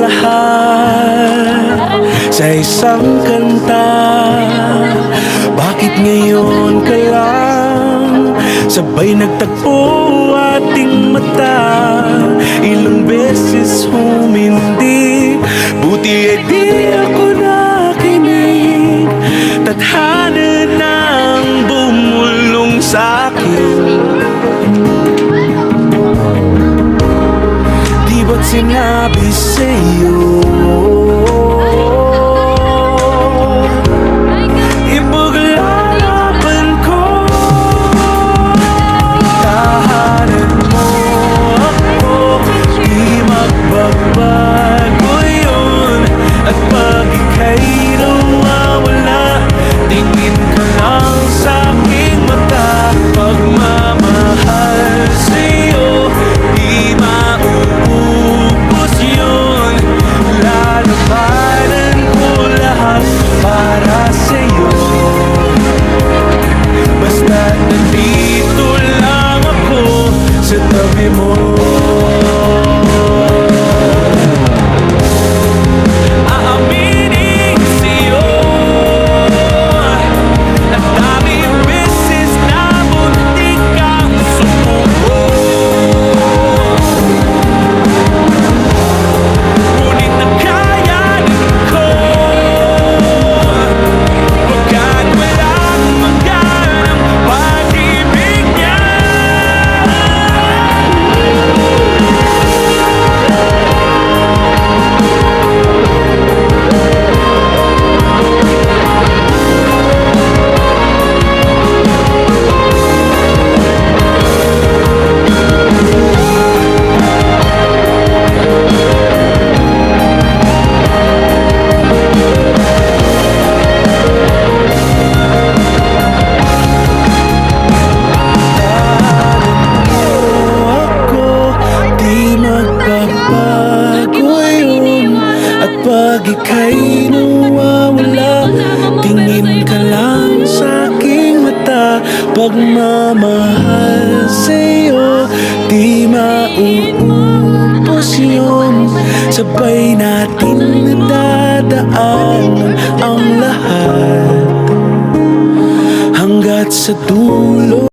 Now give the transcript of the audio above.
lahat sa isang kanta. Bakit ngayon ka lang sabay nagtagpo ating mata? Ilang beses humindi, buti ay di ako nakinig. Tadhana nang bumulong sa'kin. Di ba't sinabi sa'yo ipaglalaban ko? Tahanan mo ako, di magbabago yun. At pag ika'y nawawala, tingin ka lang sa'king mata. Pagmamahal sa'yo, di mauubos yun. Lalabanan ko lahat para sa'yo. Basta't nandito lang ako sa tabi mo. Aaminin sa'yo ang daming beses na muntik kang sumuko. Ngunit nakayanin ko, pagkat walang maganang pag-ibig niya. Pag ika'y nawawala, tingin ka lang sa'king mata. Pagmamahal sa'yo, di mauubos yun. Sabay natin nadadaan ang lahat.